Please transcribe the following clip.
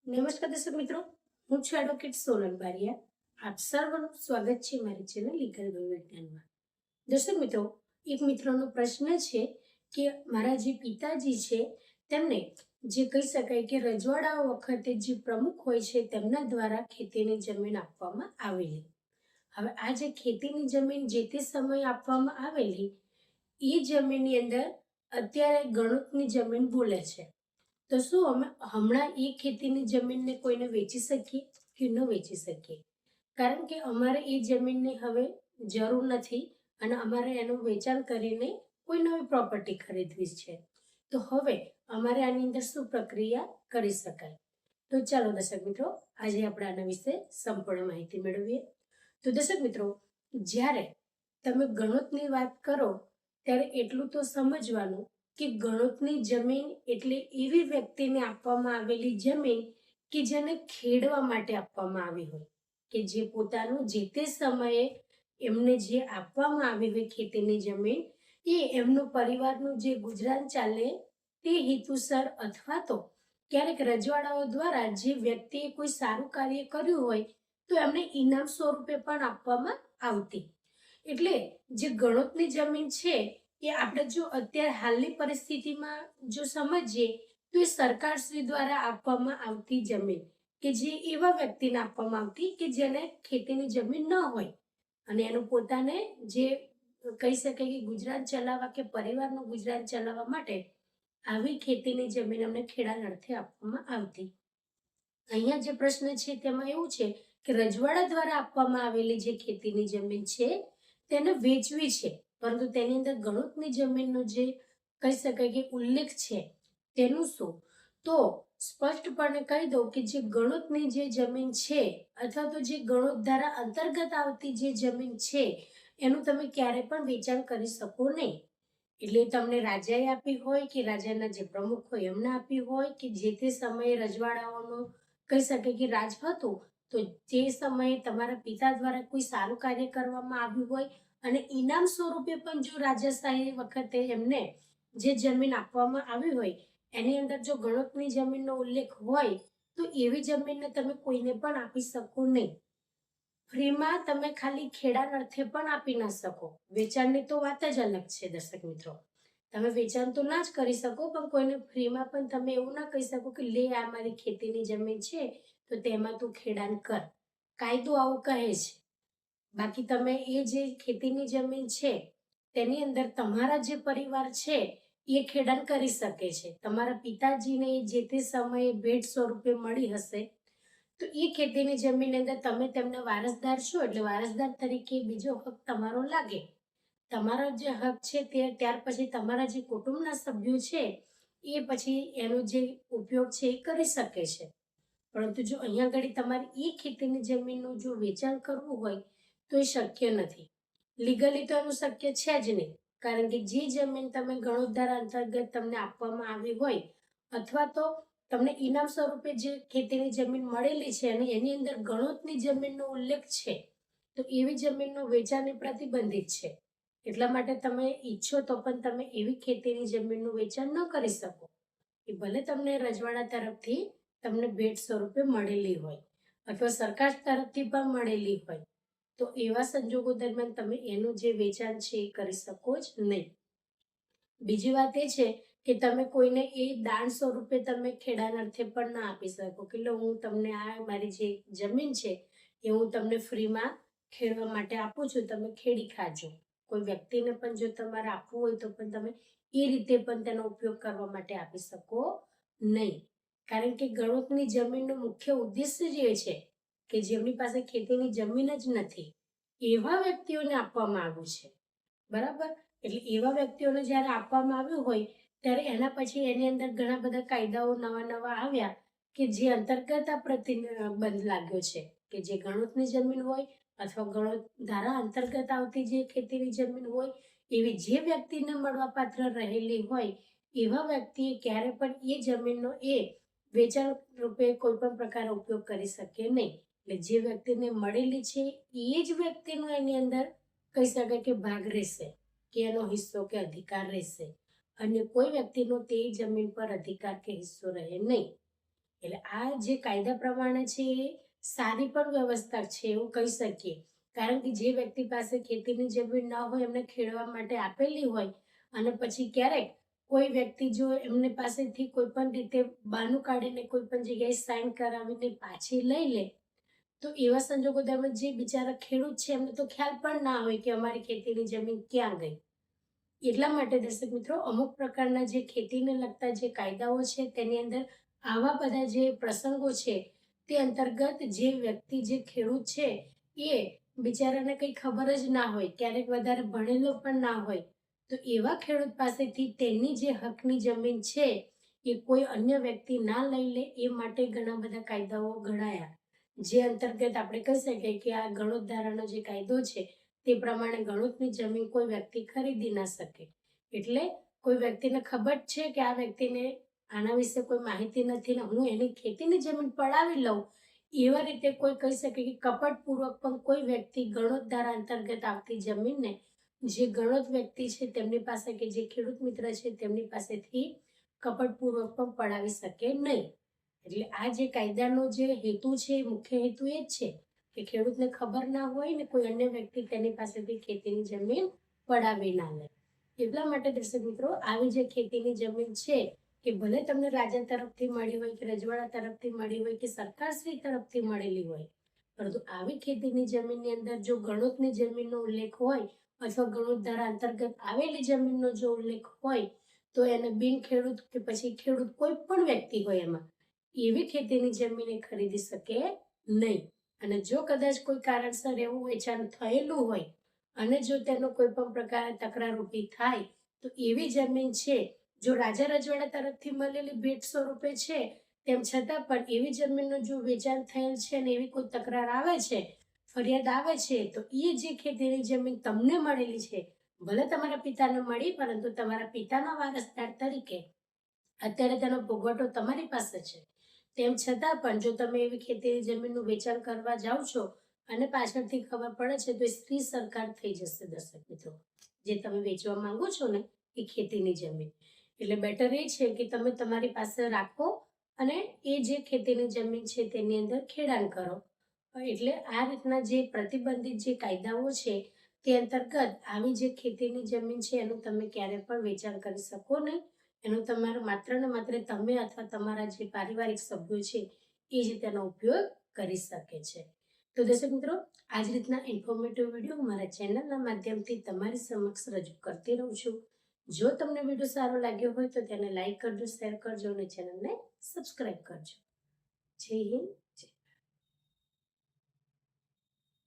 નમસ્કાર દર્શક મિત્રો, હું છું એડવોકેટ સોનલ બારિયા. આપ સર્વનું સ્વાગત છે મારી ચેનલ લીગલ વિજ્ઞાનમાં. દર્શક મિત્રો, એક મિત્રનો પ્રશ્ન છે કે મારા જે પિતાજી છે તેમને જે કહી શકાય કે રજવાડાઓ વખતે જે પ્રમુખ હોય છે તેમના દ્વારા ખેતીની જમીન આપવામાં આવેલી. હવે આ જે ખેતીની જમીન જે તે સમયે આપવામાં આવેલી એ જમીનની અંદર અત્યારે ગણોતની જમીન બોલે છે. તો શું અમે હમણાં એ ખેતીની જમીનને કોઈને વેચી શકીએ કે ન વેચી શકીએ? કારણ કે અમારે એ જમીનને હવે જરૂર નથી અને અમારે એનું વેચાણ કરીને કોઈ નવી પ્રોપર્ટી ખરીદવી છે. તો હવે અમારે આની અંદર શું પ્રક્રિયા કરી શકાય? તો ચાલો દર્શક મિત્રો, આજે આપણે આના વિશે સંપૂર્ણ માહિતી મેળવીએ. તો દર્શક મિત્રો, જ્યારે તમે ગણોતની વાત કરો ત્યારે એટલું તો સમજવાનું કે ગણોતની જમીન એટલે એવી વ્યક્તિને આપવામાં આવેલી જમીન કે જેને ખેડવા માટે આપવામાં આવી હોય, કે જે પોતાનું જે તે સમયે એમને જે આપવામાં આવી હોય ખેતીની જમીન એ એમનું પરિવારનું જે ગુજરાન ચાલે તે હેતુસર, અથવા તો ક્યારેક રજવાડાઓ દ્વારા જે વ્યક્તિએ કોઈ સારું કાર્ય કર્યું હોય તો એમને ઇનામ સ્વરૂપે પણ આપવામાં આવતી. એટલે જે ગણોતની જમીન છે એ આપણે જો અત્યારે હાલની પરિસ્થિતિમાં જો સમજીએ તો એ સરકારશ્રી દ્વારા આપવામાં આવતી જમીન, કે જે એવા વ્યક્તિને આપવામાં આવતી કે જેને ખેતીની જમીન ન હોય અને એનું પોતાને જે કહી શકાય કે ગુજરાન ચલાવવા કે પરિવારનું ગુજરાન ચલાવવા માટે આવી ખેતીની જમીન અમને ખેડાણ અર્થે આપવામાં આવતી. અહીંયા જે પ્રશ્ન છે તેમાં એવું છે કે રજવાડા દ્વારા આપવામાં આવેલી જે ખેતીની જમીન છે તેને વેચવી છે, પરંતુ તેની અંદર ગણોતની જમીનનો જે કહી શકાય કે ઉલ્લેખ છે તેનું શું? તો સ્પષ્ટપણે કહી દઉં કે જે ગણોતની જે જમીન છે અથવા તો જે ગણોત ધારા અંતર્ગત આવતી જે જમીન છે એનું તમે ક્યારે પણ વેચાણ કરી શકો નહીં. એટલે તમને રાજાએ આપી હોય કે રાજાના જે પ્રમુખ હોય એમને આપી હોય કે જે તે સમયે રજવાડાઓનો કહી શકે કે રાજ હતું, તો તે સમયે તમારા પિતા દ્વારા કોઈ સારું કાર્ય કરવામાં આવ્યું હોય અને ઇનામ સ્વરૂપે પણ જો રાજાશાહી વખતે એમને જે જમીન આપવામાં આવી હોય એની અંદર જો ગણોતની જમીનનો ઉલ્લેખ હોય તો એવી જમીનને તમે કોઈને પણ આપી શકો નહીં. ફ્રીમાં તમે ખાલી ખેડાણ અર્થે પણ આપી ના શકો. વેચાણની તો વાત જ અલગ છે દર્શક મિત્રો. તમે વેચાણ તો ના જ કરી શકો, પણ કોઈને ફ્રીમાં પણ તમે એવું ના કહી શકો કે લે આ મારી ખેતીની જમીન છે તો તેમાં તું ખેડાણ કર. કાયદો આવું કહે છે. બાકી તમે એ જે ખેતીની જમીન છે તેની અંદર તમારા જે પરિવાર છે એ ખેડાણ કરી શકે છે. તમારા પિતાજીને જે તે સમયે ભેટ સ્વરૂપે મળી હશે તો એ ખેતીની જમીનની અંદર તમે તેમના વારસદાર છો, એટલે વારસદાર તરીકે બીજો હક તમારો લાગે. તમારો જે હક છે તે ત્યાર પછી તમારા જે કુટુંબના સભ્યો છે એ પછી એનો જે ઉપયોગ છે એ કરી શકે છે. પરંતુ જો અહીંયા આગળ તમારે એ ખેતીની જમીનનું જો વેચાણ કરવું હોય તો એ શક્ય નથી. લીગલી તો એનું શક્ય છે જ નહીં, કારણ કે જે જમીન તમે ગણોત ધારા અંતર્ગત તમને આપવામાં આવી હોય અથવા તો તમને ઇનામ સ્વરૂપે જે ખેતીની જમીન મળેલી છે અને એની અંદર ગણોતની જમીનનો ઉલ્લેખ છે તો એવી જમીનનું વેચાણ પ્રતિબંધિત છે. એટલા માટે તમે ઈચ્છો તો પણ તમે એવી ખેતીની જમીનનું વેચાણ ન કરી શકો. એ ભલે તમને રજવાડા તરફથી તમને ભેટ સ્વરૂપે મળેલી હોય અથવા સરકાર તરફથી પણ મળેલી હોય, તો એવા સંજોગો દરમિયાન તમે એનું જે વેચાણ છે એ કરી શકો જ નહીં. બીજી વાત એ છે કે તમે કોઈને એ દાન સ્વરૂપે તમે ખેડાણ અર્થે પણ ના આપી શકો કે લો હું તમને આ મારી જે જમીન છે એ હું તમને ફ્રીમાં ખેડવા માટે આપું છું, તમે ખેડી ખાજો. કોઈ વ્યક્તિને પણ જો તમારે આપવું હોય તો પણ તમે એ રીતે પણ તેનો ઉપયોગ કરવા માટે આપી શકો નહીં. કારણ કે ગણોતની જમીનનો મુખ્ય ઉદ્દેશ્ય જે છે કે જેમની પાસે ખેતીની જમીન જ નથી એવા વ્યક્તિઓને આપવામાં આવ્યું છે. બરાબર? એટલે એવા વ્યક્તિઓને જ્યારે આપવામાં આવ્યું હોય ત્યારે એના પછી એની અંદર ઘણા બધા કાયદાઓ નવા આવ્યા કે જે અંતર્ગત આ પ્રતિબંધ લાગ્યો છે કે જે ગણોતની જમીન હોય અથવા ગણોત ધારા અંતર્ગત આવતી જે ખેતીની જમીન હોય એવી જે વ્યક્તિને મળવાપાત્ર રહેલી હોય એવા વ્યક્તિએ ક્યારે પણ એ જમીનનો એ વેચાણ રૂપે કોઈ પણ પ્રકારનો ઉપયોગ કરી શકે નહીં. એટલે જે વ્યક્તિને મળેલી છે એ જ વ્યક્તિનો એની અંદર કહી શકાય કે ભાગ રહેશે કે એનો હિસ્સો કે અધિકાર રહેશે, અને કોઈ વ્યક્તિનો તે જમીન પર અધિકાર કે હિસ્સો રહે નહીં. એટલે આ જે કાયદા પ્રમાણે છે એ સારી પણ વ્યવસ્થા છે એવું કહી શકીએ. કારણ કે જે વ્યક્તિ પાસે ખેતીની જમીન ન હોય એમને ખેડવા માટે આપેલી હોય અને પછી ક્યારેક કોઈ વ્યક્તિ જો એમની પાસેથી કોઈ પણ રીતે બહાનું કાઢીને કોઈ પણ જગ્યાએ સાઈન કરાવીને પાછી લઈ લે તો એવા સંજોગો દરમિયાન જે બિચારા ખેડૂત છે એમને તો ખ્યાલ પણ ના હોય કે અમારી ખેતીની જમીન ક્યાં ગઈ. એટલા માટે દર્શક મિત્રો અમુક પ્રકારના જે ખેતીને લગતા જે કાયદાઓ છે તેની અંદર આવા બધા જે પ્રસંગો છે તે અંતર્ગત જે વ્યક્તિ જે ખેડૂત છે એ બિચારાને કંઈ ખબર જ ના હોય, ક્યારેક વધારે ભણેલો પણ ના હોય, તો એવા ખેડૂત પાસેથી તેની જે હકની જમીન છે એ કોઈ અન્ય વ્યક્તિ ના લઈ લે એ માટે ઘણા બધા કાયદાઓ ઘડાયા. જે અંતર્ગત આપણે કહી શકીએ કે આ ગણોત ધારાનો જે કાયદો છે તે પ્રમાણે ગણોતની જમીન કોઈ વ્યક્તિ ખરીદી ના શકે. એટલે કોઈ વ્યક્તિને ખબર છે કે આ વ્યક્તિને આના વિશે કોઈ માહિતી નથી ને હું એની ખેતીની જમીન પડાવી લઉં, એવા રીતે કોઈ કહી શકે કે કપટપૂર્વક પણ કોઈ વ્યક્તિ ગણોત ધારા અંતર્ગત આવતી જમીનને જે ગણોત વ્યક્તિ છે તેમની પાસે કે જે ખેડૂત મિત્ર છે તેમની પાસેથી કપટપૂર્વક પણ પડાવી શકે નહીં. એટલે આ જે કાયદાનો જે હેતુ છે મુખ્ય હેતુ એ જ છે કે ખેડૂતને ખબર ના હોય ને કોઈ અન્ય વ્યક્તિ તેની પાસેથી ખેતીની જમીન પડાવી ના લે. એટલા માટે દર્શક મિત્રો આવી જે ખેતીની જમીન છે કે ભલે તમને રાજા તરફથી મળી હોય કે રજવાડા તરફથી મળી હોય કે સરકારશ્રી તરફથી મળેલી હોય, પરંતુ આવી ખેતીની જમીનની અંદર જો ગણોતની જમીનનો ઉલ્લેખ હોય અથવા ગણોત ધારા અંતર્ગત આવેલી જમીનનો જો ઉલ્લેખ હોય તો એને બિન ખેડૂત કે પછી ખેડૂત કોઈ પણ વ્યક્તિ હોય એમાં એવી ખેતીની જમીન એ ખરીદી શકે નહીં. અને જો કદાચ કોઈ કારણસર એવું વેચાણ થયેલું હોય અને જો તેનો કોઈ પણ પ્રકારે તકરાર ઊભી થાય તો એવી જમીન છે જો રાજા રજવાડા તરફથી મળેલી ભેટ સ્વરૂપે છે તેમ છતાં પણ એવી જમીનનું જો વેચાણ થયેલ છે અને એવી કોઈ તકરાર આવે છે, ફરિયાદ આવે છે, તો એ જે ખેતીની જમીન તમને મળેલી છે ભલે તમારા પિતાને મળી પરંતુ તમારા પિતાના વારસદાર તરીકે અત્યારે તેનો ભોગવટો તમારી પાસે છે. તેમ છતાં પણ જો તમે એવી ખેતીની જમીનનું વેચાણ કરવા જાઓ છો અને પાછળથી ખબર પડે છે તો એ સ્ત્રી સરકાર થઈ જશે દર્શક મિત્રો, જે તમે વેચવા માંગો છો ને એ ખેતીની જમીન. એટલે બેટર એ છે કે તમે તમારી પાસે રાખો અને એ જે ખેતીની જમીન છે તેની અંદર ખેડાણ કરો. એટલે આ રીતના જે પ્રતિબંધિત જે કાયદાઓ છે તે અંતર્ગત આવી જે ખેતીની જમીન છે એનું તમે ક્યારે પણ વેચાણ કરી શકો નહીં. એનો તમારો માત્ર ને માત્ર તમે અથવા તમારા જે પારિવારિક સભ્યો છે એ જ તેનો ઉપયોગ કરી શકે છે. તો દર્શક મિત્રો આ જ રીતના ઇન્ફોર્મેટિવ વિડીયો મારા ચેનલના માધ્યમથી તમારી સમક્ષ રજૂ કરતી રહું છું. જો તમને વિડીયો સારો લાગ્યો હોય તો તેને લાઈક કરજો, શેર કરજો અને ચેનલને સબસ્ક્રાઈબ કરજો. જય હિન્દ.